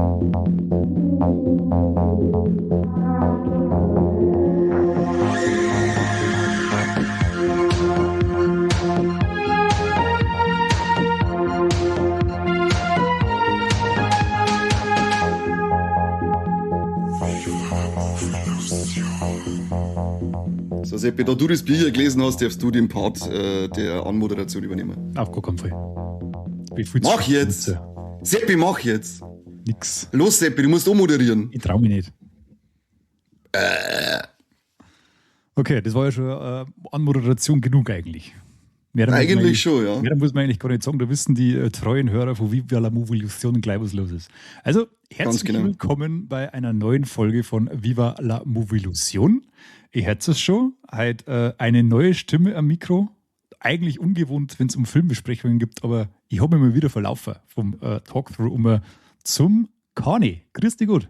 So, Seppi, da du das Bier hier gelesen hast, darfst du den Part der Anmoderation übernehmen. Auf gar keinen Fall. Mach jetzt! Seppi, mach jetzt! Nix. Los, Seppi, du musst ummoderieren. Ich trau mich nicht. Okay, das war ja schon Anmoderation genug eigentlich. Eigentlich schon, ja. Mehr muss man eigentlich gar nicht sagen, da wissen die treuen Hörer von Viva la Movolution gleich, was los ist. Also, herzlich willkommen bei einer neuen Folge von Viva la Movolution. Ihr hört es schon, heute eine neue Stimme am Mikro. Eigentlich ungewohnt, wenn es um Filmbesprechungen gibt, aber ich habe mich mal wieder verlaufen vom Talkthrough zum Kani. Grüß dich gut.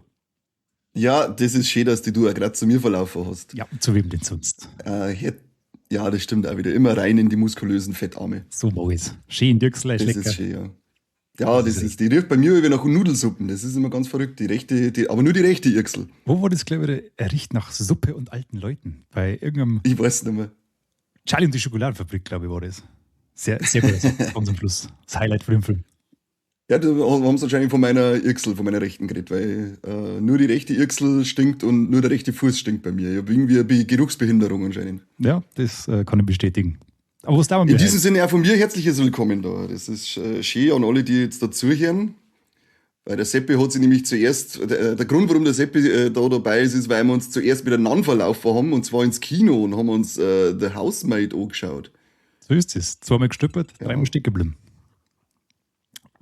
Ja, das ist schön, dass du auch gerade zu mir verlaufen hast. Ja, zu wem denn sonst? Ja, das stimmt auch wieder. Immer rein in die muskulösen Fettarme. So mag ich es. Schön, Dirkslein, das lecker. Das ist schön, ja. Ja, die riecht bei mir wie nach Nudelsuppen. Das ist immer ganz verrückt. Aber nur die rechte Irksel. Wo war das, glaube ich, er riecht nach Suppe und alten Leuten? Bei irgendeinem. Ich weiß nicht mehr. Charlie und die Schokoladenfabrik, glaube ich, war das. Sehr, sehr gut. Ganz am Schluss. Das Highlight von dem Film. Ja, da haben sie wahrscheinlich von meiner Irksel, von meiner rechten geredet, weil nur die rechte Irksel stinkt und nur der rechte Fuß stinkt bei mir. Ich habe irgendwie eine Geruchsbehinderung anscheinend. Ja, das kann ich bestätigen. Aber was dauert in diesem Sinne auch von mir herzliches Willkommen da. Das ist schön an alle, die jetzt dazuhören. Weil der Seppi hat sich nämlich zuerst, der Grund, warum der Seppi da dabei ist, weil wir uns zuerst miteinander verlaufen haben, und zwar ins Kino, und haben uns The Housemaid angeschaut. So ist es. Zweimal gestöppert, dreimal stecken geblieben.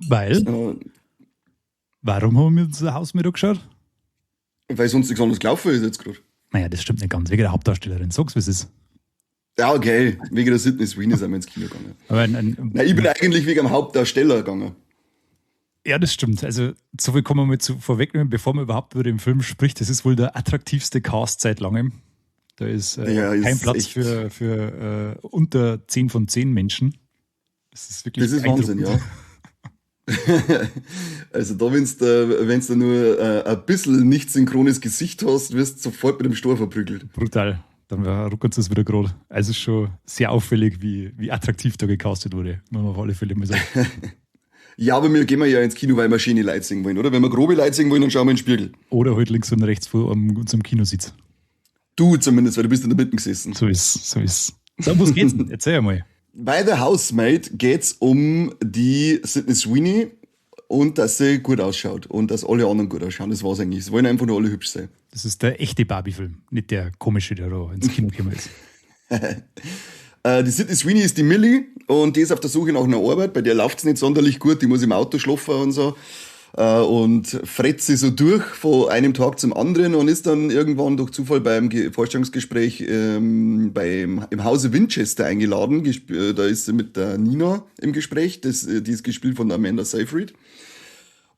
Weil? Warum haben wir uns The Housemaid angeschaut? Weil sonst nichts anderes gelaufen ist jetzt gerade. Naja, das stimmt nicht ganz. Wegen der Hauptdarstellerin. Sag's, wie es ist. Ja, okay. Wegen der Sydney Sweeney sind wir ins Kino gegangen. Aber ich bin eigentlich wegen dem Hauptdarsteller gegangen. Ja, das stimmt. Also, so viel kann man mal vorwegnehmen, bevor man überhaupt über den Film spricht. Das ist wohl der attraktivste Cast seit langem. Da ist kein Platz für unter 10 von 10 Menschen. Das ist wirklich Wahnsinn, ja. Also da, wenn du nur ein bisschen nicht synchrones Gesicht hast, wirst du sofort mit dem Stor verprügelt. Brutal. Dann ruckert es wieder gerade. Also es ist schon sehr auffällig, wie attraktiv da gecastet wurde. Muss man auf alle Fälle mal sagen. Ja, aber wir gehen ja ins Kino, weil wir schöne Leute sehen wollen, oder? Wenn wir grobe Leute sehen wollen, dann schauen wir in den Spiegel. Oder halt links und rechts vor unserem Kinositz. Du zumindest, weil du bist in der Mitte gesessen. So ist. So, was geht's denn? Erzähl mal. Bei The Housemaid geht's um die Sydney Sweeney und dass sie gut ausschaut und dass alle anderen gut ausschauen. Das war's eigentlich. Sie wollen einfach nur alle hübsch sein. Das ist der echte Barbie-Film, nicht der komische, der da ins Kino gekommen ist. Die Sydney Sweeney ist die Millie und die ist auf der Suche nach einer Arbeit. Bei der läuft's nicht sonderlich gut, die muss im Auto schlafen und so. Und fretzt sie so durch von einem Tag zum anderen und ist dann irgendwann durch Zufall beim Vorstellungsgespräch im Hause Winchester eingeladen. Da ist sie mit der Nina im Gespräch, die ist gespielt von Amanda Seyfried.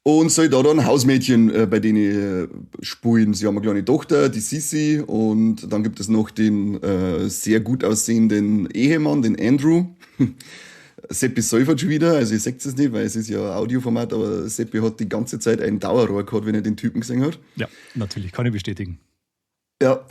Und soll da dann Hausmädchen bei denen spielen. Sie haben eine kleine Tochter, die Sissi, und dann gibt es noch den sehr gut aussehenden Ehemann, den Andrew. Seppi säufert schon wieder, also ich sehe es nicht, weil es ist ja Audioformat, aber Seppi hat die ganze Zeit ein Dauerrohr gehabt, wenn er den Typen gesehen hat. Ja, natürlich, kann ich bestätigen. Ja,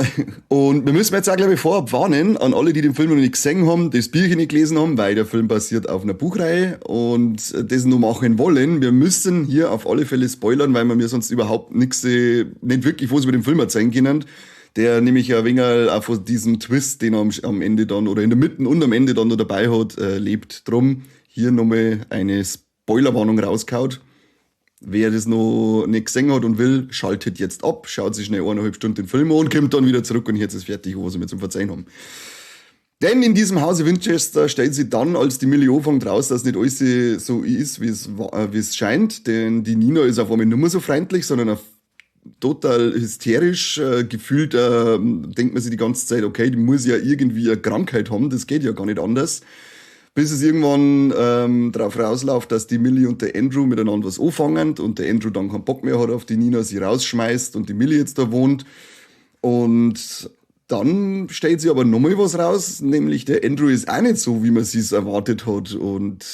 und wir müssen jetzt auch, glaube ich, vorab warnen an alle, die den Film noch nicht gesehen haben, das Bierchen nicht gelesen haben, weil der Film basiert auf einer Buchreihe und das noch machen wollen. Wir müssen hier auf alle Fälle spoilern, weil wir mir sonst überhaupt nicht wirklich was über den Film erzählen können. Der nämlich ein wenig auch von diesem Twist, den er am Ende dann, oder in der Mitte und am Ende dann noch dabei hat, lebt. Drum hier nochmal eine Spoilerwarnung rausgehauen. Wer das noch nicht gesehen hat und will, schaltet jetzt ab, schaut sich schnell 1,5 Stunden den Film an und kommt dann wieder zurück und jetzt ist fertig, was wir zum Verzeihen haben. Denn in diesem Hause Winchester stellt sie dann, als die Millie anfängt raus, dass nicht alles so ist, wie es scheint. Denn die Nina ist auf einmal nicht mehr so freundlich, sondern total hysterisch. Gefühlt denkt man sich die ganze Zeit, okay, die muss ja irgendwie eine Krankheit haben, das geht ja gar nicht anders. Bis es irgendwann darauf rausläuft, dass die Millie und der Andrew miteinander was anfangen und der Andrew dann keinen Bock mehr hat auf die Nina, sie rausschmeißt und die Millie jetzt da wohnt. Und dann stellt sich aber nochmal was raus, nämlich der Andrew ist auch nicht so, wie man es erwartet hat und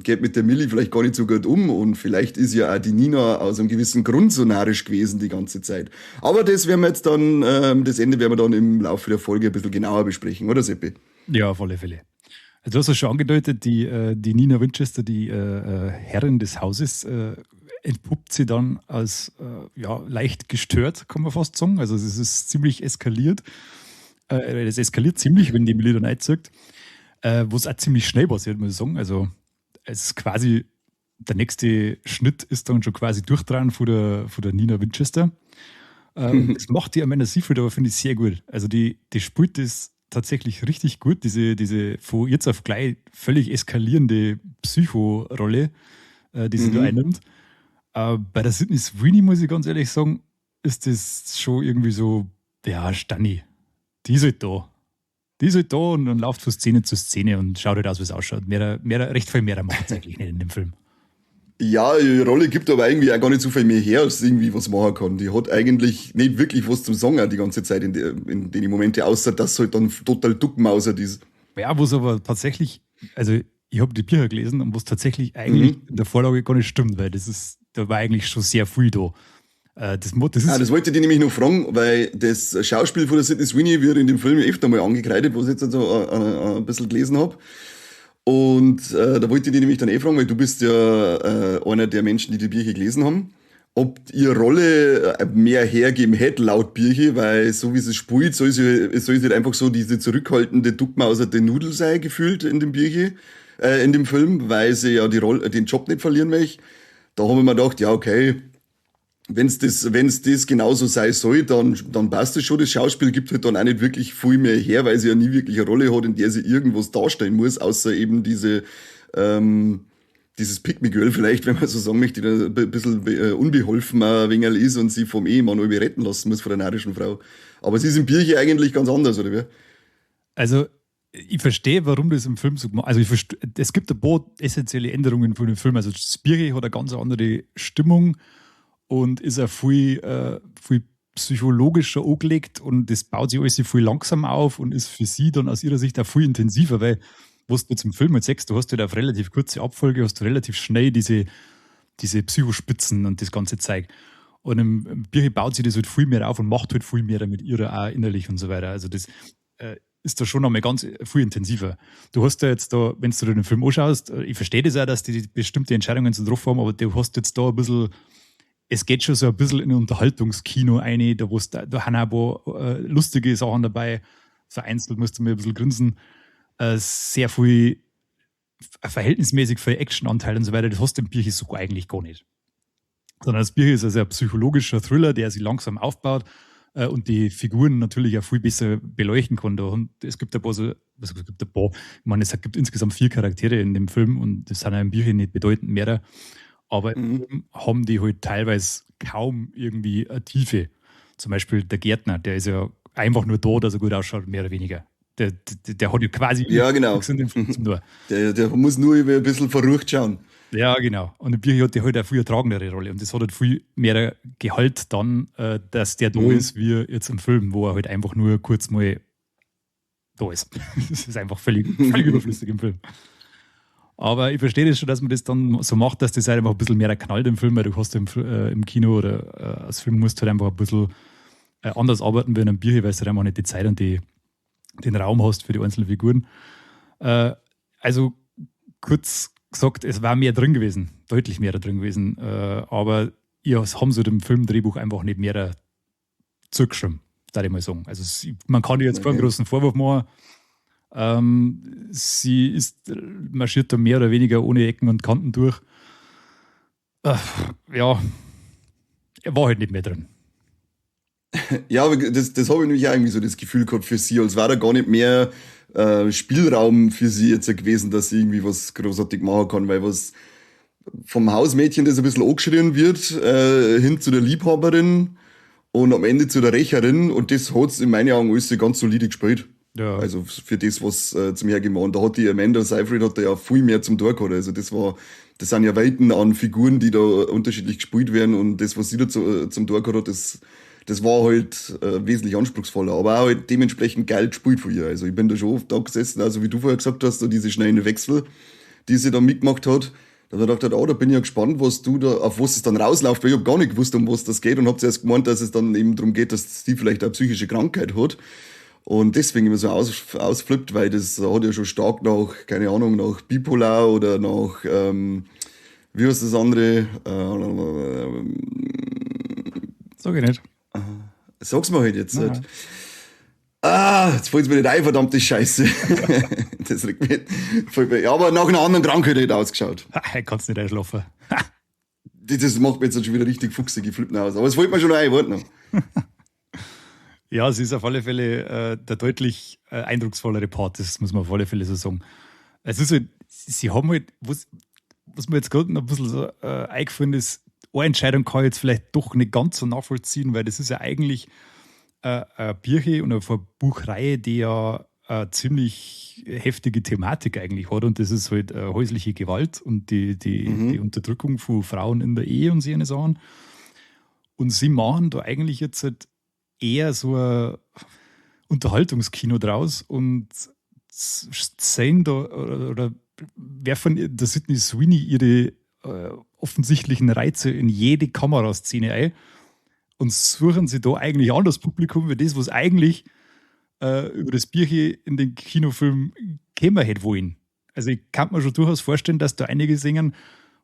geht mit der Millie vielleicht gar nicht so gut um und vielleicht ist ja auch die Nina aus einem gewissen Grund so narrisch gewesen die ganze Zeit. Aber das werden wir jetzt dann, das Ende werden wir dann im Laufe der Folge ein bisschen genauer besprechen, oder Seppi? Ja, auf alle Fälle. Also du hast es schon angedeutet, die Nina Winchester, die Herrin des Hauses, entpuppt sie dann als leicht gestört, kann man fast sagen. Also es ist ziemlich eskaliert. Es eskaliert ziemlich, wenn die Millie dann einzieht. Wo es auch ziemlich schnell passiert, muss ich sagen. Also es ist quasi, der nächste Schnitt ist dann schon quasi durchdrehen von der Nina Winchester. Das macht die Amanda Seyfried aber, finde ich, sehr gut. Also die spielt das tatsächlich richtig gut, diese von jetzt auf gleich völlig eskalierende Psycho-Rolle, die sie da einnimmt. Bei der Sydney Sweeney, muss ich ganz ehrlich sagen, ist das schon irgendwie so, ja, Stanni. Die ist halt da. Die ist halt da und dann läuft von Szene zu Szene und schaut halt aus, wie es ausschaut. Recht viel mehr macht es eigentlich nicht in dem Film. Ja, die Rolle gibt aber eigentlich auch gar nicht so viel mehr her, als irgendwie was machen kann. Die hat eigentlich nicht wirklich was zum Sagen auch die ganze Zeit in den Momenten, außer dass es halt dann total duckmausert ist. Ja, wo es aber tatsächlich, also ich habe die Bücher gelesen und wo es tatsächlich eigentlich in der Vorlage gar nicht stimmt, weil da war eigentlich schon sehr viel da. Das wollte ich dir nämlich noch fragen, weil das Schauspiel von der Sydney Sweeney wird in dem Film öfter mal angekreidet, was ich jetzt so ein bisschen gelesen habe. Und da wollte ich dich nämlich dann fragen, weil du bist ja einer der Menschen, die Bücher gelesen haben, ob ihre Rolle mehr hergeben hätte laut Bücher, weil so wie sie spielt, soll sie halt einfach so diese zurückhaltende, duckmauserte Nudel sein, gefühlt in dem Bücher, in dem Film, weil sie ja den Job nicht verlieren möchte. Da haben wir mir gedacht, ja okay, wenn's das genauso sein soll, dann passt es schon. Das Schauspiel gibt halt dann auch nicht wirklich viel mehr her, weil sie ja nie wirklich eine Rolle hat, in der sie irgendwas darstellen muss, außer eben dieses Pick-me-Girl vielleicht, wenn man so sagen möchte, die ein bisschen unbeholfen ein wenig ist und sie vom Ehemann irgendwie retten lassen muss von der narischen Frau. Aber sie ist im Bierchen eigentlich ganz anders, oder wie? Also, ich verstehe, warum das im Film so gemacht ist. Also, es gibt ein paar essentielle Änderungen von dem Film. Also, das Bierchen hat eine ganz andere Stimmung und ist auch viel psychologischer angelegt und das baut sich alles viel langsamer auf und ist für sie dann aus ihrer Sicht auch viel intensiver, weil was du jetzt im Film jetzt sagst, du hast halt auf relativ kurze Abfolge, hast du relativ schnell diese Psychospitzen und das ganze Zeug. Und im Birche baut sie das halt viel mehr auf und macht halt viel mehr damit ihrer auch innerlich und so weiter. Also das ist da schon einmal ganz viel intensiver. Du hast ja jetzt da, wenn du dir den Film anschaust, ich verstehe das auch, dass die bestimmte Entscheidungen so drauf haben, aber du hast jetzt da ein bisschen, es geht schon so ein bisschen in ein Unterhaltungskino rein, da haben auch ein paar lustige Sachen dabei, vereinzelt musst du mir ein bisschen grinsen, sehr viel, verhältnismäßig viel Actionanteil und so weiter, das hast du im Birche so eigentlich gar nicht. Sondern das Birche ist also ein psychologischer Thriller, der sich langsam aufbaut und die Figuren natürlich auch viel besser beleuchten kann. Und es gibt ein paar ich meine, es gibt insgesamt 4 Charaktere in dem Film und das sind ja im Birche nicht bedeutend mehr. Aber haben die halt teilweise kaum irgendwie eine Tiefe. Zum Beispiel der Gärtner, der ist ja einfach nur da, dass er gut ausschaut, mehr oder weniger. Der hat ja quasi nichts in dem Film zum Tor. Der muss nur ein bisschen verrucht schauen. Ja, genau. Und der Birchi hat ja halt auch viel tragendere Rolle. Und das hat halt viel mehr Gehalt dann, dass der da ist, wie jetzt im Film, wo er halt einfach nur kurz mal da ist. Das ist einfach völlig überflüssig im Film. Aber ich verstehe das schon, dass man das dann so macht, dass das halt einfach ein bisschen mehr knallt im Film, weil du hast im Kino oder als Film musst du halt einfach ein bisschen anders arbeiten wie in einem Birche, weil du halt einfach nicht die Zeit und den Raum hast für die einzelnen Figuren. Also kurz gesagt, es war mehr drin gewesen, deutlich mehr drin gewesen, aber haben so dem Filmdrehbuch einfach nicht mehr zugeschrieben, darf ich mal sagen. Also man kann ihr jetzt vor einen großen Vorwurf machen, sie marschiert da mehr oder weniger ohne Ecken und Kanten durch. Ja, er war halt nicht mehr drin. Ja, aber das habe ich nämlich auch irgendwie so das Gefühl gehabt für sie, als war da gar nicht mehr Spielraum für sie jetzt gewesen, dass sie irgendwie was großartig machen kann, weil was vom Hausmädchen, das ein bisschen angeschrien wird, hin zu der Liebhaberin und am Ende zu der Rächerin und das hat es in meinen Augen alles ganz solide gespielt. Ja. Also für das, was zum Hergeben war. Und da hat die Amanda Seyfried hat da ja viel mehr zum Tor gehabt. Also das sind ja Welten an Figuren, die da unterschiedlich gespielt werden und das, was sie da zum Tor gehabt hat, das war halt wesentlich anspruchsvoller, aber auch halt dementsprechend geil gespielt von ihr. Also ich bin da schon oft da gesessen, also wie du vorher gesagt hast, so diese schnellen Wechsel, die sie da mitgemacht hat. Da habe ich gedacht, da bin ich ja gespannt, auf was es dann rausläuft, weil ich habe gar nicht gewusst, um was das geht und habe zuerst gemeint, dass es dann eben darum geht, dass sie vielleicht eine psychische Krankheit hat. Und deswegen immer so ausflippt, weil das hat ja schon stark keine Ahnung, nach Bipolar oder nach, wie heißt das andere? Sag ich nicht. Sag's mir halt jetzt nicht. Jetzt fällt es mir nicht ein, verdammte Scheiße. Das regt mich. Ja, aber nach einer anderen Krankheit hätte ausgeschaut. Kannst nicht einschlafen. Das macht mir jetzt schon wieder richtig fuchsige Flippen aus. Aber es fällt mir schon ein, warte noch. Ja, sie ist auf alle Fälle der deutlich eindrucksvollere Part, das muss man auf alle Fälle so sagen. Es ist halt, sie haben halt, was mir jetzt gerade noch ein bisschen so eingefallen ist, eine Entscheidung kann ich jetzt vielleicht doch nicht ganz so nachvollziehen, weil das ist ja eigentlich eine Bücher und eine Buchreihe, die ja eine ziemlich heftige Thematik eigentlich hat, und das ist halt häusliche Gewalt und die Unterdrückung von Frauen in der Ehe und so eine Sachen. Und sie machen da eigentlich jetzt halt eher so ein Unterhaltungskino draus und sehen da oder werfen der Sydney Sweeney ihre offensichtlichen Reize in jede Kameraszene ein und suchen sie da eigentlich an das Publikum wie das, was eigentlich über das Bierchen in den Kinofilm käme hätte wollen. Also ich kann mir schon durchaus vorstellen, dass da einige singen,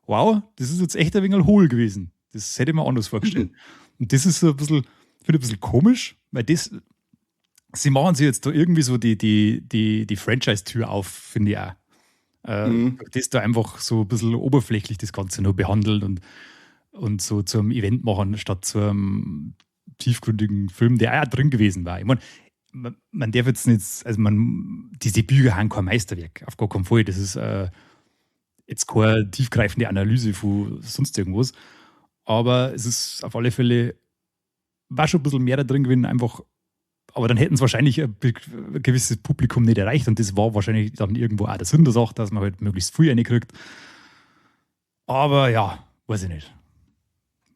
wow, das ist jetzt echt ein wenig hohl gewesen. Das hätte ich mir anders vorgestellt. Und das ist so ein bisschen, finde ich ein bisschen komisch, weil sie machen sich jetzt da irgendwie so die Franchise-Tür auf, finde ich auch. Das da einfach so ein bisschen oberflächlich das Ganze nur behandelt und so zum Event machen, statt zu einem tiefgründigen Film, der auch drin gewesen war. Ich meine, man darf jetzt nicht, also diese Bücher haben kein Meisterwerk, auf gar keinen Fall. Das ist jetzt keine tiefgreifende Analyse von sonst irgendwas. Aber es ist auf alle Fälle, war schon ein bisschen mehr da drin gewesen, einfach. Aber dann hätten es wahrscheinlich ein gewisses Publikum nicht erreicht, und das war wahrscheinlich dann irgendwo auch der Sinn der Sache, dass man halt möglichst früh reinkriegt. Aber ja, weiß ich nicht.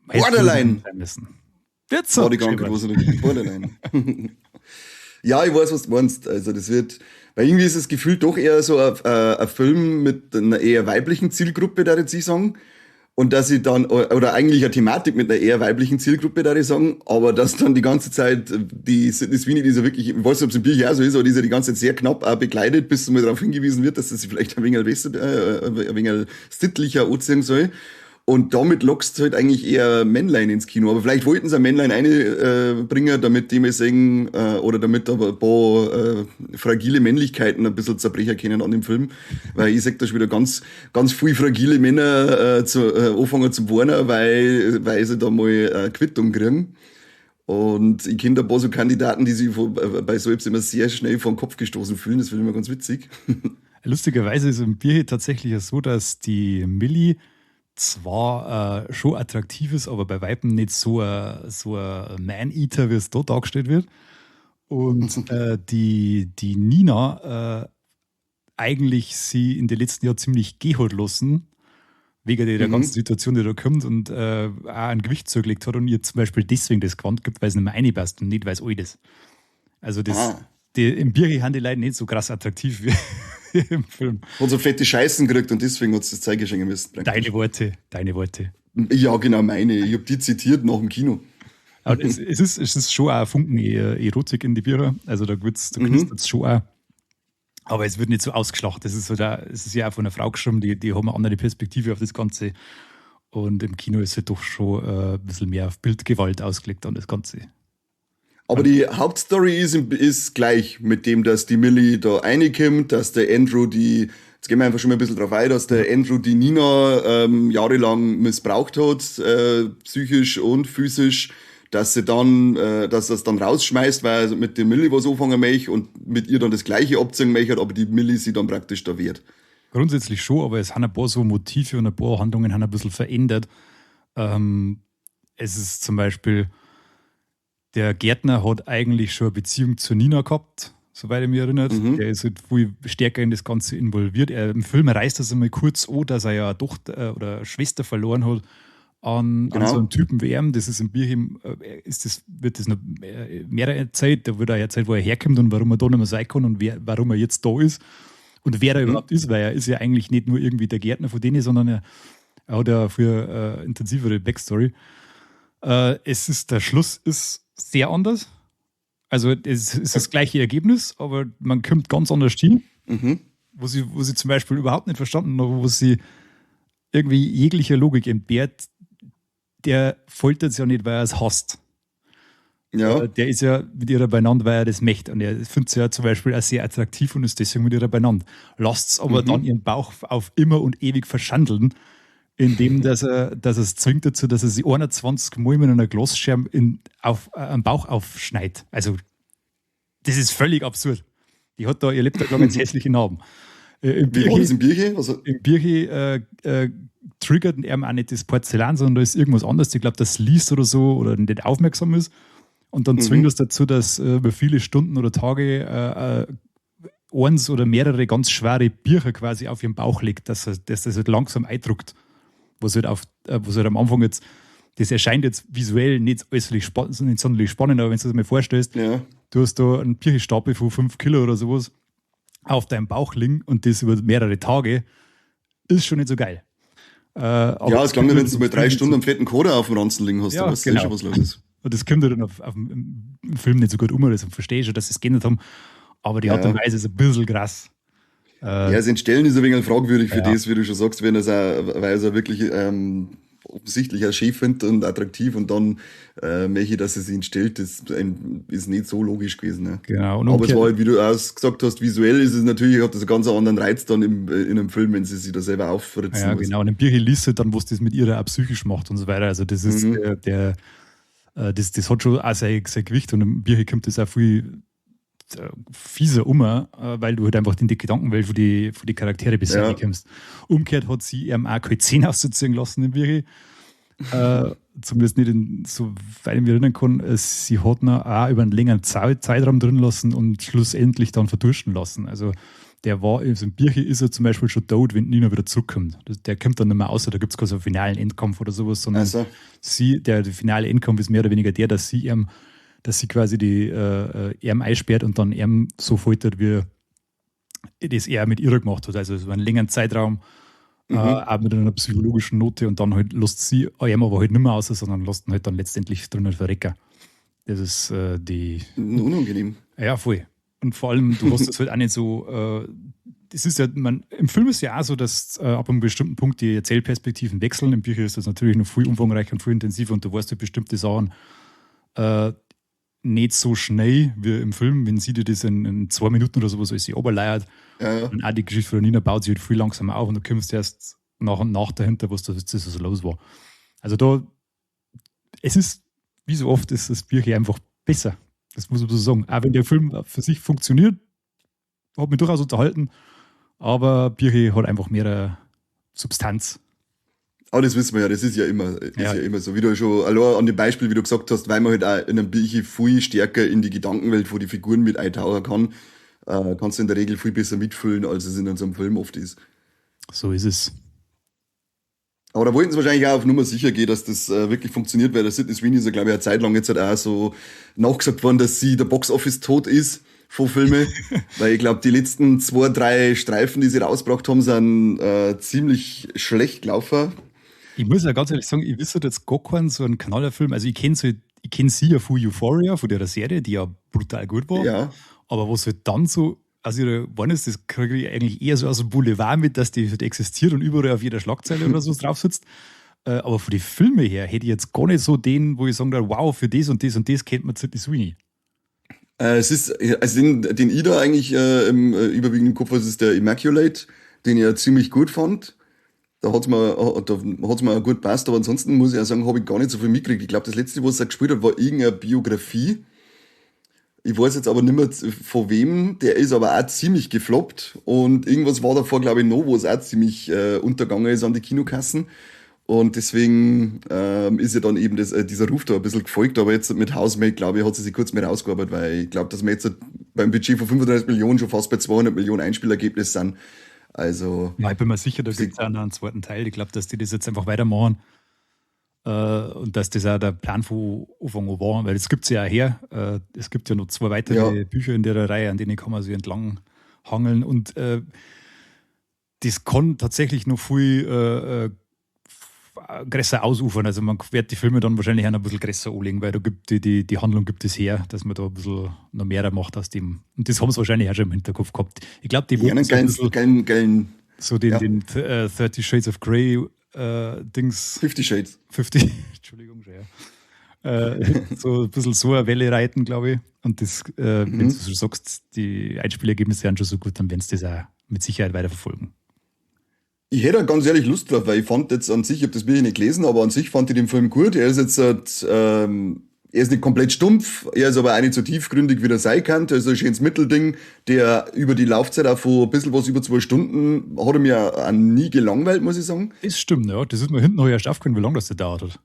Borderline! Wird so. Borderline. Ja, ich weiß, was du meinst. Also das wird, weil irgendwie ist das Gefühl doch eher so ein Film mit einer eher weiblichen Zielgruppe, da würde ich sagen. Und dass ich dann, oder eigentlich eine Thematik mit einer eher weiblichen Zielgruppe, da ich sagen, aber dass dann die ganze Zeit die Sydney Sweeney, die so wirklich, ich weiß nicht, ob es im Bier auch so ist, aber die ist ja die ganze Zeit sehr knapp auch begleitet, bis mal darauf hingewiesen wird, dass sie vielleicht ein wenig besser, ein wenig sittlicher anziehen soll. Und damit lockst du halt eigentlich eher Männlein ins Kino. Aber vielleicht wollten sie ein Männlein bringen, damit die mal sagen, oder damit aber ein paar fragile Männlichkeiten ein bisschen zerbrechen können an dem Film. Weil ich sag da schon wieder ganz, ganz viele fragile Männer anfangen zu warnen, weil sie da mal eine Quittung kriegen. Und ich kenne da ein paar so Kandidaten, die sich bei so etwas immer sehr schnell vor den Kopf gestoßen fühlen. Das finde ich immer ganz witzig. Lustigerweise ist im Bier tatsächlich so, dass die Millie zwar schon attraktiv ist, aber bei Weitem nicht so ein Man-Eater, wie es da dargestellt wird. Und die Nina eigentlich sie in den letzten Jahren ziemlich gehen hat lassen, wegen der ganzen Situation, die da kommt, und auch ein Gewicht zugelegt hat und ihr zum Beispiel deswegen das Gewand gibt, weil es nicht mehr reinpasst und nicht, weil es alt ist. Also im Bier haben die Leute nicht so krass attraktiv wie im Film. Hat so fette Scheißen gekriegt und deswegen hat es das Zeug geschenken müssen. Deine Worte. Ja, genau, meine. Ich habe die zitiert nach dem Kino. Aber es ist schon auch ein Funken Erotik in die Bücher. Also da knistert es schon auch. Aber es wird nicht so ausgeschlachtet. Es ist ja auch von einer Frau geschrieben, die haben eine andere Perspektive auf das Ganze. Und im Kino ist es halt doch schon ein bisschen mehr auf Bildgewalt ausgelegt an das Ganze. Aber die Hauptstory ist gleich mit dem, dass die Millie da reinkommt, dass der Andrew jetzt gehen wir einfach schon mal ein bisschen drauf ein, dass der Andrew die Nina jahrelang missbraucht hat, psychisch und physisch, dass er es dann rausschmeißt, weil er mit der Millie was anfangen möchte und mit ihr dann das Gleiche abziehen möchte, aber die Millie sie dann praktisch da wehrt. Grundsätzlich schon, aber es haben ein paar so Motive und ein paar Handlungen haben ein bisschen verändert. Es ist zum Beispiel, der Gärtner hat eigentlich schon eine Beziehung zu Nina gehabt, soweit ich mich erinnert. Der ist halt viel stärker in das Ganze involviert. Im Film reißt das einmal kurz an, dass er ja eine Tochter oder eine Schwester verloren hat. an so einen Typen wie ihm. Das ist im Bierchen, wird das noch mehrere Zeit, da wird er erzählt, wo er herkommt und warum er da nicht mehr sein kann und warum er jetzt da ist und wer er überhaupt ist, weil er ist ja eigentlich nicht nur irgendwie der Gärtner von denen, sondern er hat ja für intensivere Backstory. Der Schluss ist sehr anders. Also es ist das gleiche Ergebnis, aber man kommt ganz anders hin, wo sie zum Beispiel überhaupt nicht verstanden haben, wo sie irgendwie jegliche Logik entbehrt. Der foltert es ja nicht, weil er es hasst. Ja. Der ist ja mit ihrer beieinander, weil er das möchte. Und er findet sie ja zum Beispiel auch sehr attraktiv und ist deswegen mit ihrer beieinander. Lasst es aber dann ihren Bauch auf immer und ewig verschandeln, indem dass er es zwingt dazu, dass er sie 21 Mal mit einer Glasscherbe am Bauch aufschneidet. Also, das ist völlig absurd. Die hat da ihr Lebtag lang einen hässlichen Namen. Wie war das im Bierchen? Also im Bierchen triggert er auch nicht das Porzellan, sondern da ist irgendwas anderes. Ich glaube, das liest oder so oder nicht aufmerksam ist. Und dann zwingt es dazu, dass über viele Stunden oder Tage eins oder mehrere ganz schwere Bücher quasi auf ihren Bauch legt, dass das halt langsam eindruckt. Was halt am Anfang jetzt, das erscheint jetzt visuell nicht sonderlich spannend, aber wenn du dir das mal vorstellst, du hast da einen Birchenstapel von 5 Kilo oder sowas auf deinem Bauch liegen und das über mehrere Tage, ist schon nicht so geil. Es klang, wenn du mal 3 Stunden am fetten Koder auf dem Ranzen liegen hast, dann weißt du schon, was los ist. Und das kommt dann im Film nicht so gut das verstehe ich schon, dass sie es geändert haben, aber die Art und Weise ist ein bisschen krass. Das Entstellen ist ein wenig fragwürdig für das, wie du schon sagst, weil er es wirklich offensichtlich auch schön findet und attraktiv und dann möchte, dass er sich entstellt, das ist nicht so logisch gewesen. Ne? Genau. Aber es war halt, wie du auch gesagt hast, visuell ist es natürlich, hat das einen ganz anderen Reiz dann in einem Film, wenn sie sich da selber auffritzen. Ja, genau. Und im Bierchen liest halt dann, was das mit ihrer auch psychisch macht und so weiter. Also das ist das hat schon auch sein Gewicht und im Bierchen kommt das auch viel fieser weil du halt einfach in die Gedankenwelt von die Charaktere bisher kommst. Umgekehrt hat sie ihm auch keine Zähne auszuziehen lassen im Bierchen. Zumindest nicht so weit ich mich erinnern kann. Sie hat ihn auch über einen längeren Zeitraum drin lassen und schlussendlich dann verdursten lassen. Also im Bierchen ist er zum Beispiel schon tot, wenn Nina wieder zurückkommt. Der kommt dann nicht mehr außer da gibt es keinen so finalen Endkampf oder sowas, sondern der finale Endkampf ist mehr oder weniger der, dass sie quasi die einsperrt und dann so foltert, wie das er mit ihr gemacht hat. Also so einen längeren Zeitraum, auch mit einer psychologischen Note und dann halt lässt sie aber halt nicht mehr aus, sondern lässt ihn halt dann letztendlich drinnen verrecken. Das ist unangenehm. Ja, voll. Und vor allem, du hast das halt auch nicht so. Das ist ja, im Film ist ja auch so, dass ab einem bestimmten Punkt die Erzählperspektiven wechseln. Im Bücher ist das natürlich noch viel umfangreicher und viel intensiver und du weißt halt bestimmte Sachen nicht so schnell wie im Film, wenn sie dir das in 2 Minuten oder sowas als sie oberleiert. Und auch die Geschichte von Nina baut sich halt viel langsamer auf und du kommst erst nach und nach dahinter, was da so los war. Also es ist, wie so oft, ist das Bücher einfach besser. Das muss man so sagen. Auch wenn der Film für sich funktioniert, hat mich durchaus unterhalten, aber Bücher hat einfach mehr Substanz. Aber das wissen wir ja, das ist ja immer so. Wie du schon allein an dem Beispiel, wie du gesagt hast, weil man halt auch in einem Bierchen viel stärker in die Gedankenwelt von die Figuren mit eintauchen kann, kannst du in der Regel viel besser mitfühlen, als es in so einem Film oft ist. So ist es. Aber da wollten sie wahrscheinlich auch auf Nummer sicher gehen, dass das wirklich funktioniert, weil der Sydney Sweeney ist ja, glaube ich, eine Zeit lang jetzt halt auch so nachgesagt worden, dass sie der Box-Office-Tod ist von Filmen. Weil ich glaube, die letzten 2, 3 Streifen, die sie rausgebracht haben, sind ziemlich schlecht gelaufen. Ich muss ja ganz ehrlich sagen, ich wüsste jetzt gar keinen so einen Knallerfilm. Also ich kenne sie ja von Euphoria, von der Serie, die ja brutal gut war. Ja. Aber was halt dann so aus ihrer Wann ist, das kriege ich eigentlich eher so aus dem Boulevard mit, dass die halt existiert und überall auf jeder Schlagzeile oder so drauf sitzt. Aber von den Filmen her hätte ich jetzt gar nicht so den, wo ich sagen würde, wow, für das und das und das kennt man Sydney Sweeney. Es ist, also den ich da eigentlich überwiegend im Kopf habe, ist der Immaculate, den ich ja ziemlich gut fand. Da hat's mir auch gut gepasst, aber ansonsten muss ich auch sagen, habe ich gar nicht so viel mitgekriegt. Ich glaube, das letzte, was er gespielt hat, war irgendeine Biografie. Ich weiß jetzt aber nicht mehr von wem, der ist aber auch ziemlich gefloppt und irgendwas war davor, glaube ich, noch, wo es auch ziemlich untergegangen ist an die Kinokassen und deswegen ist ja dann eben dieser Ruf da ein bisschen gefolgt, aber jetzt mit Housemate, glaube ich, hat sie sich kurz mehr rausgearbeitet, weil ich glaube, dass wir jetzt beim Budget von 35 Millionen schon fast bei 200 Millionen Einspielergebnis sind. Also, ja, ich bin mir sicher, da gibt es auch noch einen zweiten Teil. Ich glaube, dass die das jetzt einfach weitermachen. Und dass das auch der Plan von Anfang an war, weil es gibt es ja auch her. Es gibt ja noch 2 weitere Bücher in der Reihe, an denen kann man sich entlang hangeln. Und das kann tatsächlich noch viel größer ausufern. Also man wird die Filme dann wahrscheinlich auch noch ein bisschen größer anlegen, weil da gibt die Handlung gibt es her, dass man da ein bisschen noch mehr macht aus dem. Und das haben sie wahrscheinlich auch schon im Hinterkopf gehabt. Ich glaube, die wollten so den 30 Shades of Grey Dings. 50 Shades. 50, Entschuldigung, ja. So ein bisschen so eine Welle reiten, glaube ich. Und das, wenn du so sagst, die Einspielergebnisse sind schon so gut, dann werden sie das auch mit Sicherheit weiterverfolgen. Ich hätte ganz ehrlich Lust drauf, weil ich fand jetzt an sich, ich habe das Bild nicht gelesen, aber an sich fand ich den Film gut. Er ist jetzt er ist nicht komplett stumpf, er ist aber auch nicht so tiefgründig, wie der sein kann. Das ist ein schönes Mittelding, der über die Laufzeit auch von ein bisschen was über 2 Stunden hat er mir auch nie gelangweilt, muss ich sagen. Das stimmt, ja. Das ist mir hinten noch erst aufgefallen, wie lange das dauert hat.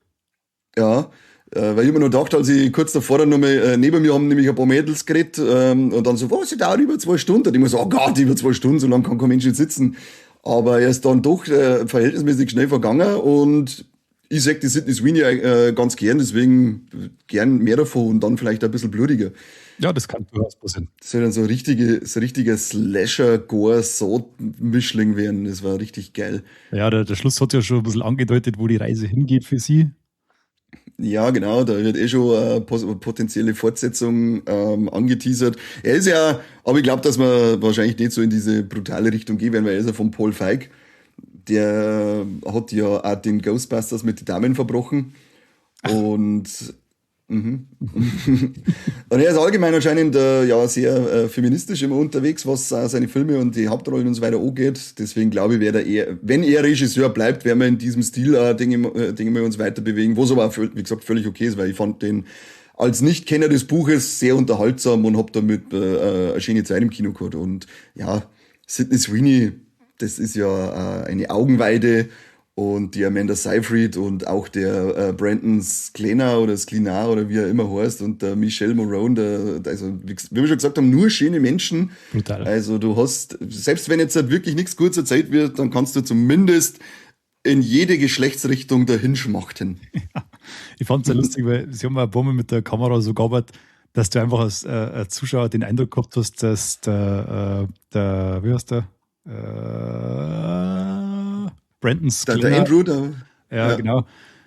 Ja, weil ich mir noch gedacht, als ich kurz davor dann nochmal, neben mir haben nämlich ein paar Mädels geredet und dann so, was, sie dauert über 2 Stunden? Und ich muss so, oh Gott, über 2 Stunden, so lange kann kein Mensch nicht sitzen. Aber er ist dann doch verhältnismäßig schnell vergangen und ich sag die Sydney Sweeney ganz gern, deswegen gern mehr davon und dann vielleicht ein bisschen blutiger. Ja, das kann durchaus passieren. Das soll dann so ein richtiger Slasher-Gore-Sod-Mischling werden, das war richtig geil. Ja, der Schluss hat ja schon ein bisschen angedeutet, wo die Reise hingeht für sie. Ja, genau, da wird schon eine potenzielle Fortsetzung angeteasert. Er ist ja, aber ich glaube, dass wir wahrscheinlich nicht so in diese brutale Richtung gehen werden, weil er ist ja von Paul Feig. Der hat ja auch den Ghostbusters mit den Damen verbrochen. Und und er ist allgemein anscheinend sehr feministisch immer unterwegs, was seine Filme und die Hauptrollen und so weiter angeht. Deswegen glaube ich, wenn er Regisseur bleibt, werden wir in diesem Stil Dinge wir uns weiter bewegen, was aber auch, wie gesagt, völlig okay ist, weil ich fand den als Nicht-Kenner des Buches sehr unterhaltsam und habe damit eine schöne Zeit im Kino gehabt. Und ja, Sydney Sweeney, das ist ja eine Augenweide. Und die Amanda Seyfried und auch der Brandon Sklenar oder Sklenar oder wie er immer heißt und der Michelle Morone, also wie wir schon gesagt haben, nur schöne Menschen. Brutal. Also du hast, selbst wenn jetzt halt wirklich nichts kurz erzählt wird, dann kannst du zumindest in jede Geschlechtsrichtung dahin schmachten. Ja, ich fand es sehr lustig, weil sie haben ein paar Mal mit der Kamera so gearbeitet, dass du einfach als Zuschauer den Eindruck gehabt hast, dass der wie heißt der? Brandon Sklenar. Der Andrew, ja, genau.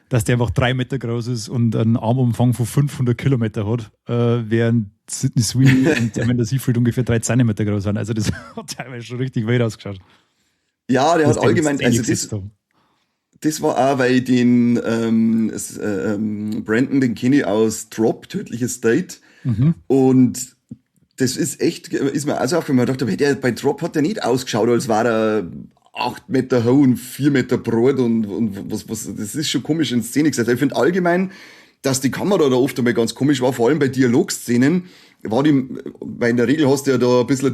Dass der einfach 3 Meter groß ist und einen Armumfang von 500 Kilometer hat, während Sydney Sweeney und Amanda Seyfried ungefähr 3 Zentimeter groß sind. Also das hat teilweise schon richtig weit ausgeschaut. Ja, der hat allgemein, also das war auch, weil ich den Brandon, den kenne ich aus Drop, Tödliches Date. Und das ist echt, ist mir also aufgefallen, ich dachte, bei Drop hat der nicht ausgeschaut, als war er 8 Meter hoch und 4 Meter breit und was, das ist schon komisch in Szene gesetzt. Ich finde allgemein, dass die Kamera da oft einmal ganz komisch war, vor allem bei Dialogszenen, weil in der Regel hast du ja da ein bisschen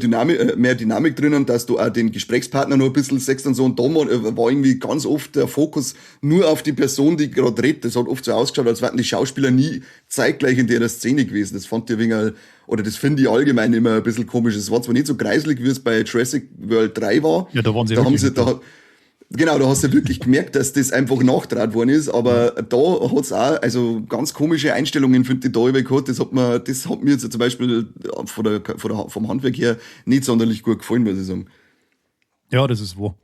mehr Dynamik drinnen, dass du auch den Gesprächspartner noch ein bisschen sechst und so, und da war irgendwie ganz oft der Fokus nur auf die Person, die gerade redet. Das hat oft so ausgeschaut, als wären die Schauspieler nie zeitgleich in der Szene gewesen. Das fand ich das finde ich allgemein immer ein bisschen komisch. Es war zwar nicht so kreiselig, wie es bei Jurassic World 3 war. Ja, da waren sie Genau, da hast du wirklich gemerkt, dass das einfach nachgetragen worden ist, aber da hat's auch, also ganz komische Einstellungen, finde ich, da gehabt. Das hat mir jetzt zum Beispiel vom Handwerk her nicht sonderlich gut gefallen, muss ich sagen. Ja, das ist wahr.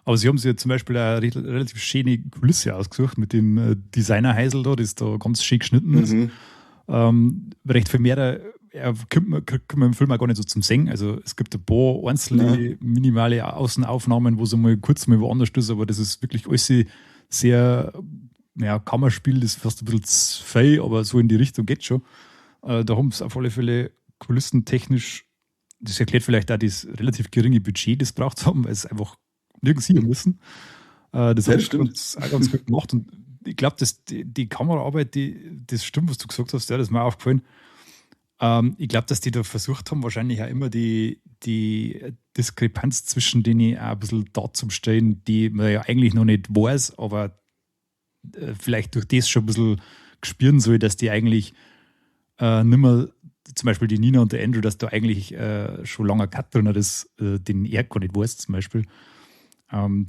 Aber sie haben sich ja zum Beispiel eine relativ schöne Kulisse ausgesucht mit dem Designer-Heisel da, das da ganz schön geschnitten ist. Recht viel mehr kriegt man im Film auch gar nicht so zum Singen. Also es gibt ein paar einzelne minimale Außenaufnahmen, wo es mal kurz mal woanders ist, aber das ist wirklich alles sehr, Kammerspiel, das ist fast ein bisschen zu viel, aber so in die Richtung geht schon. Da haben es auf alle Fälle kulissentechnisch, das erklärt vielleicht auch das relativ geringe Budget, das braucht haben, weil es einfach nirgends hin müssen. Das hat auch ganz gut gemacht und ich glaube, dass die Kameraarbeit, das stimmt, was du gesagt hast, das ist mir aufgefallen. Ich glaube, dass die da versucht haben, wahrscheinlich auch immer die Diskrepanz zwischen denen auch ein bisschen darzustellen, die man ja eigentlich noch nicht weiß, aber vielleicht durch das schon ein bisschen spüren soll, dass die eigentlich nimmer, zum Beispiel die Nina und der Andrew, dass da eigentlich schon lange Cut drin ist, den er gar nicht weiß zum Beispiel.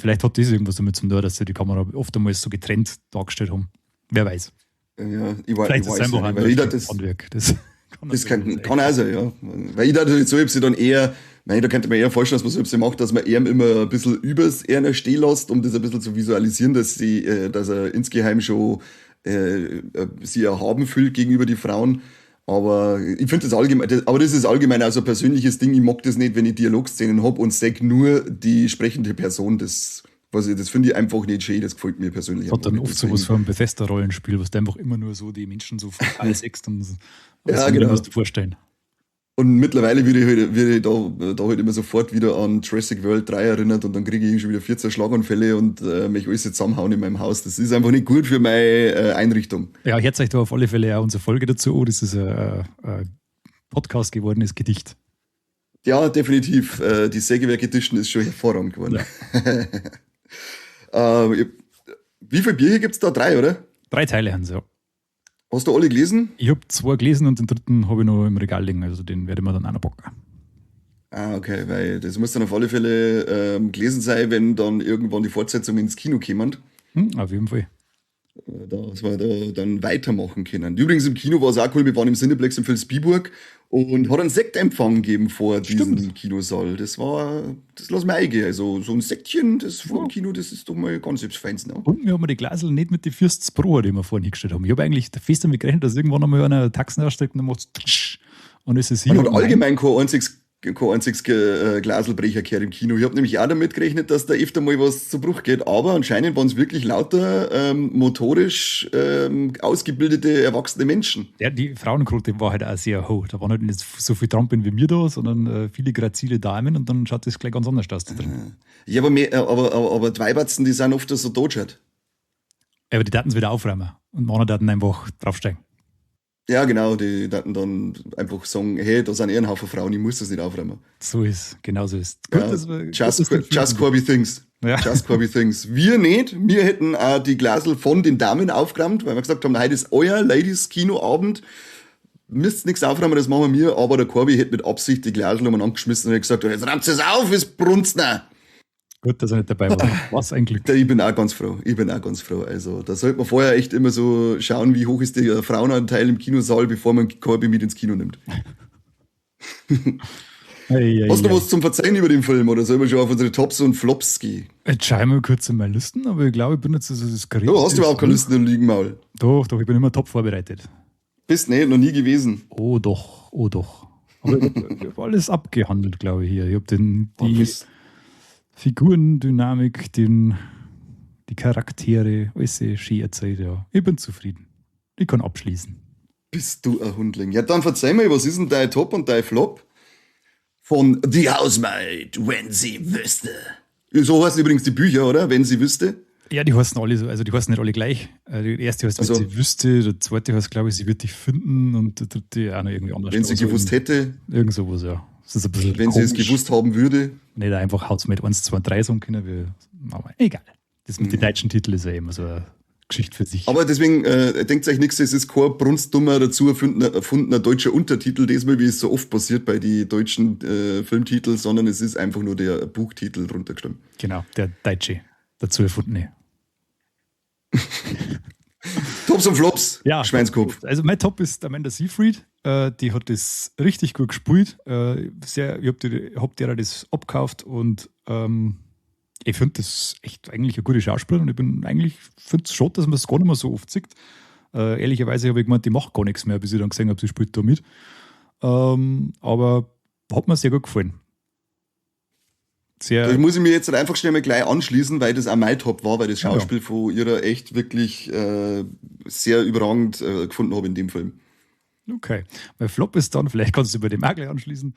Vielleicht hat das irgendwas damit zu tun, dass sie die Kamera oft einmal so getrennt dargestellt haben. Wer weiß. Ja, Vielleicht ist es einfach ein Handwerk. Das kann auch sein, ja. Weil ich dachte so, ich sie dann eher, da könnte man eher vorstellen, dass man so macht, dass man eher immer ein bisschen übers Erner stehen lässt, um das ein bisschen zu visualisieren, dass er insgeheim schon sie erhaben fühlt gegenüber die Frauen. Aber ich finde das allgemein, aber das ist allgemein auch so ein persönliches Ding. Ich mag das nicht, wenn ich Dialogszenen habe und sag nur die sprechende Person. Das finde ich einfach nicht schön, das gefällt mir persönlich. Hat dann oft sowas von einem Bethesda-Rollenspiel, was du einfach immer nur so die Menschen so fatal sext und ja, genau. musst du vorstellen. Und mittlerweile werde ich da halt immer sofort wieder an Jurassic World 3 erinnert und dann kriege ich schon wieder 14 Schlaganfälle und mich alles jetzt zusammenhauen in meinem Haus. Das ist einfach nicht gut für meine Einrichtung. Ja, hört euch da auf alle Fälle auch unsere Folge dazu. Das ist ein Podcast gewordenes Gedicht. Ja, definitiv. Die Sägewerk Edition ist schon hervorragend geworden. Ja. Wie viele Bier gibt es da? 3, oder? 3 Teile haben sie, ja. Hast du alle gelesen? Ich habe 2 gelesen und den dritten habe ich noch im Regal liegen, also den werde ich mir dann auch noch packen. Ah, okay, weil das muss dann auf alle Fälle gelesen sein, wenn dann irgendwann die Fortsetzung ins Kino kommen. Auf jeden Fall. Dass wir da dann weitermachen können. Übrigens im Kino war es auch cool, wir waren im Cineplex in Vilsbiburg und hat einen Sektempfang gegeben vor diesem Kinosaal. Das lassen wir eingehen. Also so ein Sektchen, das vor dem Kino, das ist doch mal ganz selbstfeins. Ne? Und wir haben die Glasel nicht mit den Fürsts Pro, die wir vorhin hingestellt haben. Ich habe eigentlich fest damit gerechnet, dass irgendwann einmal einer Taxen ausstreckt und dann macht es und es ist hier. Man hat allgemein kein einziges Glaselbrecher gehört im Kino. Ich habe nämlich auch damit gerechnet, dass da öfter mal was zu Bruch geht, aber anscheinend waren es wirklich lauter motorisch ausgebildete, erwachsene Menschen. Ja, die Frauenquote war halt auch sehr hoch. Da waren halt nicht so viele Trampen wie mir da, sondern viele grazile Damen und dann schaut das gleich ganz anders aus da drin. Ja, aber die Weiberzen, die sind oft so totschert. Ja, aber die daten es wieder aufräumen und Männer daten einfach draufsteigen. Ja, genau, die dann einfach sagen, hey, da sind ein Haufen Frauen, ich muss das nicht aufräumen. So ist, genau so ist. Ja, just Corby Things. Ja. Just Corby Things. Wir nicht, wir hätten auch die Glasel von den Damen aufgeräumt, weil wir gesagt haben, heute ist euer Ladies-Kino-Abend, müsst nichts aufräumen, das machen wir, aber der Corby hätte mit Absicht die Glasel umeinander geschmissen und hat gesagt, jetzt räumt es auf, ist Brunstner. Gut, dass er nicht dabei war. Was ein Glück. Ich bin auch ganz froh. Also, da sollte man vorher echt immer so schauen, wie hoch ist der Frauenanteil im Kinosaal, bevor man Corby mit ins Kino nimmt. Hast du was zum Verzeihen über den Film oder sollen wir schon auf unsere Tops und Flops gehen? Jetzt schauen wir kurz in meine Listen, aber ich glaube, ich bin jetzt so das Gerät. Du hast überhaupt keine Listen im Liegen, Doch, ich bin immer top vorbereitet. Bist nicht, noch nie gewesen. Oh doch. Aber ich habe alles abgehandelt, glaube ich, hier. Ich habe die Figurendynamik, die Charaktere, alles schön erzählt, ja. Ich bin zufrieden. Ich kann abschließen. Bist du ein Hundling? Ja, dann verzeih mir, was ist denn dein Top und dein Flop? Von The Housemaid, wenn sie wüsste. So heißen übrigens die Bücher, oder? Wenn sie wüsste. Ja, die heißen alle so, also die heißen nicht alle gleich. Die erste heißt, wenn sie wüsste, der zweite heißt, glaube ich, sie wird dich finden und der dritte auch noch irgendwie anders. Wenn sie gewusst hätte. Irgend sowas, ja. Das ist ein bisschen wenn komisch. Sie es gewusst haben würde. Nicht einfach Housemaid 1, 2, 3 sagen können. Aber egal. Das mit den deutschen Titeln ist ja immer so eine Geschichte für sich. Aber deswegen denkt euch nichts, es ist kein brunstdummer dazu erfundener deutscher Untertitel, diesmal, wie es so oft passiert bei den deutschen Filmtiteln, sondern es ist einfach nur der Buchtitel drunter geschrieben. Genau, der deutsche dazu erfundene. Tops und Flops, ja, Schweinskopf. Also mein Top ist Amanda Seyfried. Die hat das richtig gut gespielt. Ich hab dir das abgekauft und ich finde das echt eigentlich eine gute Schauspielerin und ich finde es schade, dass man es gar nicht mehr so oft sieht. Ehrlicherweise habe ich gemeint, die macht gar nichts mehr, bis ich dann gesehen habe, sie spielt da mit. Aber hat mir sehr gut gefallen. Da muss ich mir jetzt einfach schnell mal gleich anschließen, weil das auch mein Top war, weil das Schauspiel von ihrer echt wirklich sehr überragend gefunden habe in dem Film. Okay. Mein Flop ist dann, vielleicht kannst du über den auch gleich anschließen,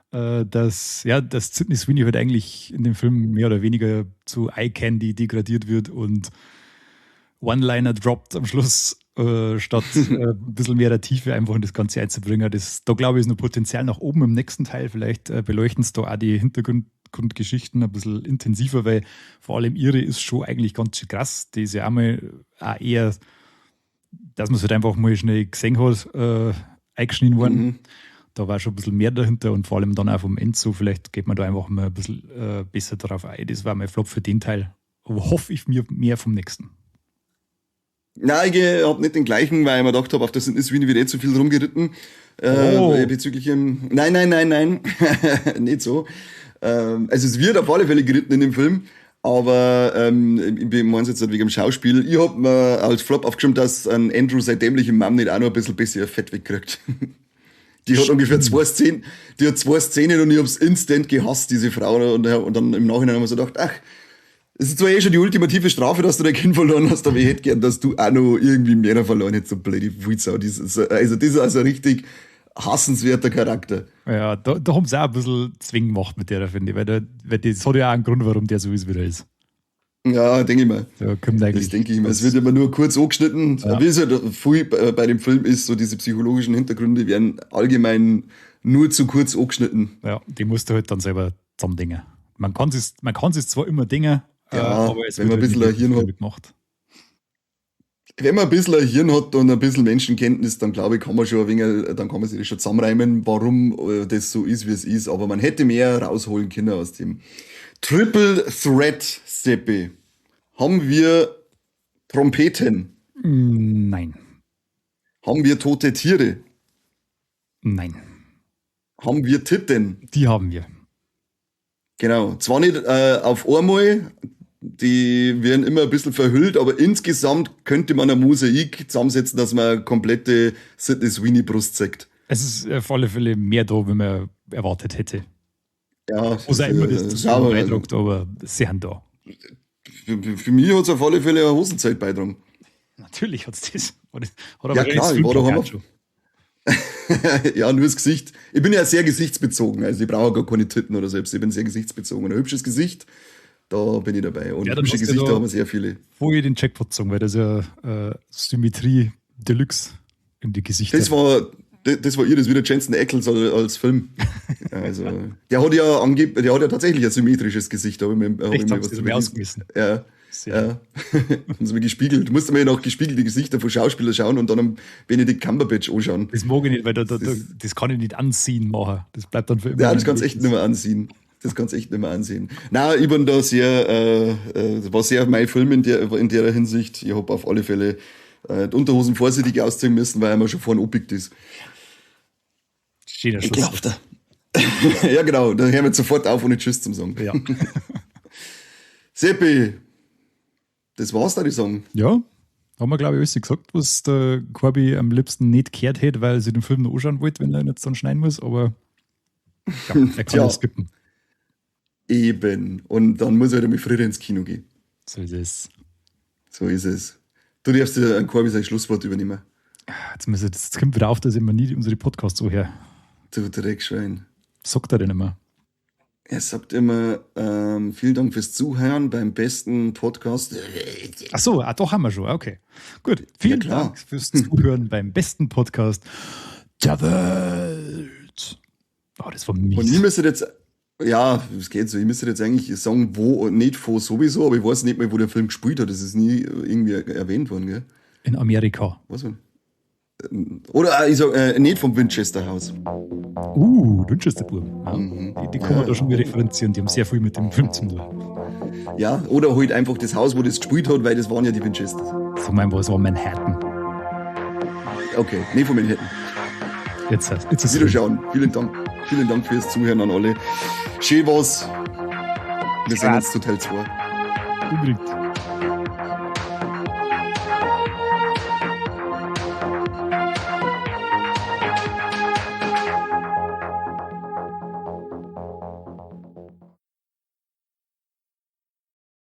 dass Sydney Sweeney halt eigentlich in dem Film mehr oder weniger zu Eye Candy degradiert wird und One-Liner droppt am Schluss, statt ein bisschen mehr der Tiefe einfach in das Ganze einzubringen. Da glaube ich, ist noch Potenzial nach oben im nächsten Teil. Vielleicht beleuchten es da auch die Hintergrundgeschichten ein bisschen intensiver, weil vor allem ihre ist schon eigentlich ganz schön krass. Die ist ja auch eher, dass man es halt einfach mal schnell gesehen hat, eingeschnitten worden. Mhm. Da war schon ein bisschen mehr dahinter und vor allem dann auch vom Enzo. Vielleicht geht man da einfach mal ein bisschen besser darauf ein. Das war mein Flop für den Teil. Aber hoffe ich mir mehr vom nächsten. Nein, ich habe nicht den gleichen, weil ich mir gedacht habe, auf das ist Winnie wird eh zu viel rumgeritten. Bezüglich dem. Nein. Nicht so. Also es wird auf alle Fälle geritten in dem Film. Aber ich meine jetzt nicht wegen dem Schauspiel. Ich hab mir als Flop aufgeschrieben, dass ein Andrew seine dämliche Mom nicht auch noch ein bisschen besser Fett wegkriegt. Die hat ungefähr 2 Szenen, und ich hab's instant gehasst, diese Frau. Und dann im Nachhinein haben wir so gedacht, ach, es ist zwar eh schon die ultimative Strafe, dass du dein Kind verloren hast, aber ich hätte gern, dass du auch noch irgendwie mehr verloren hättest, so blöde Wuitsau. Das ist also ein richtig hassenswerter Charakter. Ja, da haben sie auch ein bisschen Zwing gemacht mit der, finde ich, weil das hat ja auch einen Grund, warum der so ist, wie er ist. Ja, denke ich mal. Ja, das denke ich mal. Es wird immer nur kurz angeschnitten. Ja. Wie es halt viel bei dem Film ist, so diese psychologischen Hintergründe werden allgemein nur zu kurz angeschnitten. Ja, die musst du halt dann selber zusammendingen. Man kann es zwar immer dingen, ja, aber es wenn man wird ein bisschen ein Hirn hat. Gemacht. Wenn man ein bisschen ein Hirn hat und ein bisschen Menschenkenntnis, dann glaube ich, kann man sich das schon zusammenreimen, warum das so ist, wie es ist. Aber man hätte mehr rausholen können aus dem Triple Threat, Seppi. Haben wir Trompeten? Nein. Haben wir tote Tiere? Nein. Haben wir Titten? Die haben wir. Genau. Zwar nicht auf einmal, die werden immer ein bisschen verhüllt, aber insgesamt könnte man ein Mosaik zusammensetzen, dass man eine komplette Sydney Sweeney Brust zeigt. Es ist auf alle Fälle mehr da, wie man erwartet hätte. Ja, muss auch immer das beeindruckt, aber sie sind da. Für mich hat es auf alle Fälle eine Hosenzeit beitragen. Natürlich hat es das. Ja klar, ich war da Hammer. Ja, nur das Gesicht. Ich bin ja sehr gesichtsbezogen, also ich brauche gar keine Titten oder selbst. Ich bin sehr gesichtsbezogen. Ein hübsches Gesicht, da bin ich dabei. Und hübsche Gesichter haben wir sehr viele. Vorher den Jackpot gezogen, weil das ja Symmetrie Deluxe in die Gesichter. Das war ihr, das wieder Jensen Ackles als Film. Also, der hat ja tatsächlich ein symmetrisches Gesicht, aber ich mir was zu ausgemessen. Ja. Ja. Haben sie mir gespiegelt. Du musst mir noch gespiegelte Gesichter von Schauspielern schauen und dann am Benedict Cumberbatch anschauen. Das mag ich nicht, weil das kann ich nicht anziehen machen. Das bleibt dann für immer. Ja, das kannst du echt nicht mehr ansehen. Nein, ich bin da sehr, war sehr mein Film in der Hinsicht. Ich habe auf alle Fälle die Unterhosen vorsichtig ausziehen müssen, weil er mir schon vorne abbiegt ist. Schöner Schluss. Ja, genau. Da hören wir sofort auf, ohne Tschüss zum Sagen. Ja. Seppi, das war's, da ich sagen. Ja, haben wir, glaube ich, alles gesagt, was der Corby am liebsten nicht gehört hätte, weil sie den Film noch anschauen wollte, wenn er jetzt dann schneiden muss, aber ja, er kann das skippen. Eben. Und dann muss er halt einmal früher ins Kino gehen. So ist es. Du darfst dir an Corby sein Schlusswort übernehmen. Jetzt kommt wieder auf, dass ich mir nie unsere Podcasts so her. Du Dreckschwein. Sagt er denn immer? Er sagt immer, vielen Dank fürs Zuhören beim besten Podcast. Ach so, doch haben wir schon. Okay, gut. Vielen Dank fürs Zuhören beim besten Podcast der Welt. Oh, das war mies. Und ich müsste jetzt, ja, es geht so, ich müsste jetzt eigentlich sagen, wo, nicht von sowieso, aber ich weiß nicht mehr, wo der Film gespielt hat. Das ist nie irgendwie erwähnt worden, gell? In Amerika. Was denn? Oder ich sag, nicht vom Winchester Haus. Winchester Burg. Ja. Die kann man da schon wieder referenzieren. Die haben sehr viel mit dem Film zu tun. Ja, oder halt einfach das Haus, wo das gespielt hat, weil das waren ja die Winchesters. So mein was war Manhattan. Okay, nicht von Manhattan. Jetzt ist Wiederschauen. Vielen Dank fürs Zuhören an alle. Schön war's. Wir sehen uns zu Teil 2. Unbedingt.